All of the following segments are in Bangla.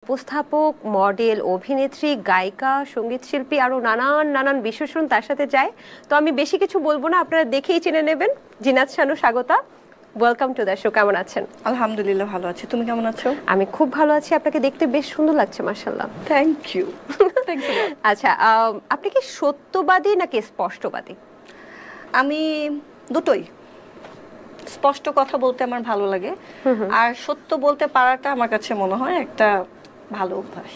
উপস্থাপক, মডেল, অভিনেত্রী, গায়িকা, সঙ্গীত শিল্পী, আরো নানান নানান বিশেষণ তার সাথে যায়। তো আমি বেশি কিছু বলবো না, আপনারা দেখেই চিনে নেবেন। Zeenat Shanu, Swagata, welcome to the show. কেমন আছেন? আলহামদুলিল্লাহ ভালো আছি, তুমি কেমন আছো? আমি খুব ভালো আছি, আপনাকে দেখতে বেশ সুন্দর লাগছে, মাশাআল্লাহ। Thank you. আচ্ছা, আপনি কি সত্যবাদী নাকি স্পষ্টবাদী? আমি দুটোই। স্পষ্ট কথা বলতে আমার ভালো লাগে, আর সত্য বলতে পারাটা আমার কাছে মনে হয় একটা ভালো অভ্যাস।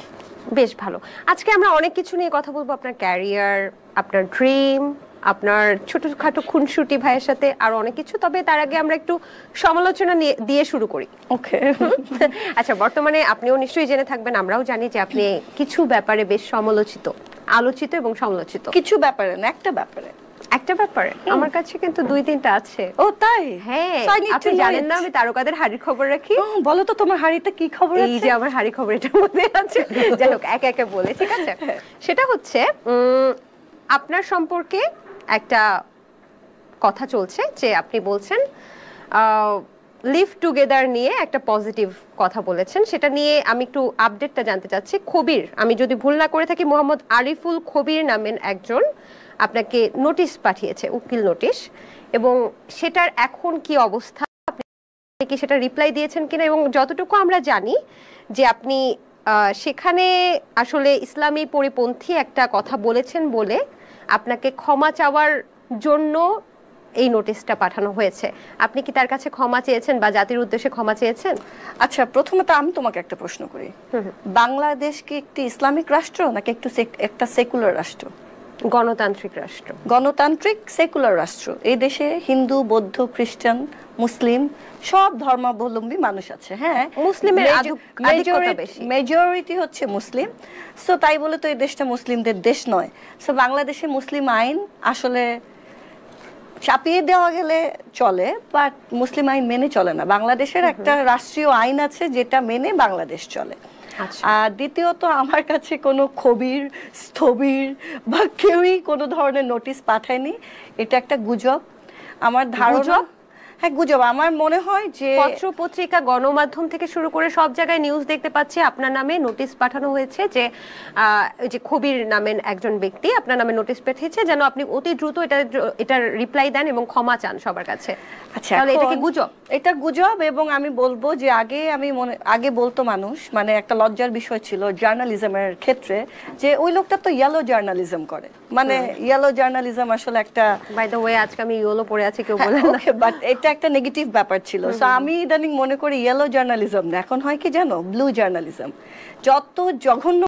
বেশ ভালো। আজকে আমরা অনেক কিছু নিয়ে কথা বলবো, আপনার ক্যারিয়ার, আপনার ড্রিম, আপনার ছোটখাটো খুনসুটি ভাইয়ের সাথে আরো অনেক কিছু। তবে তার আগে আমরা একটু সমালোচনা দিয়ে শুরু করি। ওকে। আচ্ছা, বর্তমানে আপনিও নিশ্চয়ই জেনে থাকবেন, আমরাও জানি যে আপনি কিছু ব্যাপারে বেশ সমালোচিত, আলোচিত এবং সমালোচিত। কিছু ব্যাপারে না, একটা ব্যাপারে। একটা ব্যাপারে আমার কাছে কিন্তু দুই তিনটা আছে। ও তাই? হ্যাঁ, আপনি জানেন না আমি তারকাদের হাড়ির খবর রাখি? বলো তো তোমার হাড়িতে কি খবর আছে? এই যে আমার হাড়ি খবর এটার মধ্যে আছে। যাই হোক, একে একে বলে, ঠিক আছে? সেটা হচ্ছে আপনার সম্পর্কে একটা কথা চলছে যে আপনি বলছেন লিভ টুগেদার নিয়ে একটা পজিটিভ কথা বলেছেন। সেটা নিয়ে আমি একটু আপডেটটা জানতে চাচ্ছি। খবির, আমি যদি ভুল না করে থাকি, মোহাম্মদ আরিফুল খবির নামের একজন আপনাকে নোটিশ পাঠিয়েছে, উকিল নোটিশ, এবং সেটার এখন কি অবস্থা, আপনি কি সেটা রিপ্লাই দিয়েছেন কিনা? এবং যতটুকু আমরা জানি যে আপনি সেখানে আসলে ইসলামী পরিপন্থী একটা কথা বলেছেন বলে আপনাকে ক্ষমা চাওয়ার জন্য এই নোটিশটা পাঠানো হয়েছে। আপনি কি তার কাছে ক্ষমা চেয়েছেন বা জাতির উদ্দেশ্যে ক্ষমা চেয়েছেন? আচ্ছা, প্রথমত আমি তোমাকে একটা প্রশ্ন করি, বাংলাদেশ কি একটি ইসলামিক রাষ্ট্র নাকি একটা সেকুলার রাষ্ট্র? গণতান্ত্রিক রাষ্ট্র। গণতান্ত্রিক সেকুলার রাষ্ট্র। এই দেশে হিন্দু, বৌদ্ধ, খ্রিস্টান, মুসলিম সব ধর্মাবলম্বী মানুষ আছে। হ্যাঁ, মুসলিমের আধিক্যতা বেশি, মেজরিটি হচ্ছে মুসলিম। সো তাই বলে তো এই দেশটা মুসলিমদের দেশ নয়। সো বাংলাদেশে মুসলিম আইন আসলে চাপিয়ে দেওয়া গেলে চলে, বাট মুসলিম আইন মেনে চলে না। বাংলাদেশের একটা রাষ্ট্রীয় আইন আছে যেটা মেনে বাংলাদেশ চলে। আর দ্বিতীয়ত, আমার কাছে কোনো খবির, স্থবির বা কেউই কোনো ধরনের নোটিশ পাঠায়নি। এটা একটা গুজব। আমার ধারণা, হ্যাঁ গুজব। আমার মনে হয় যে পত্র পত্রিকা, গণমাধ্যম থেকে শুরু করে সব জায়গায় নিউজ দেখতে পাচ্ছি আপনার নামে নোটিশ পাঠানো হয়েছে, যে খবির নামের একজন ব্যক্তি আপনার নামে নোটিশ পাঠিয়েছে যেন আপনি অতি দ্রুত এটার রিপ্লাই দেন এবং ক্ষমা চান সবার কাছে। আচ্ছা, তাহলে এটা কি গুজব? এটা গুজব। এবং আমি বলবো যে আগে বলতো মানুষ, মানে একটা লজ্জার বিষয় ছিল জার্নালিজমের ক্ষেত্রে, যে ওই লোকটা তো ইয়েলো জার্নালিজম করে। মানে ইয়েলো জার্নালিজম আসলে একটা, বাই দ্য ওয়ে আজকে আমি ইয়েলো পরে আছি, কেউ বলে না, বাট এটা একটা নেগেটিভ ব্যাপার ছিল। সো আমি ইদানিং মনে করি ইয়েলো জার্নালিজম না, এখন হয় কি জানো, ব্লু জার্নালিজম। যত জঘন্য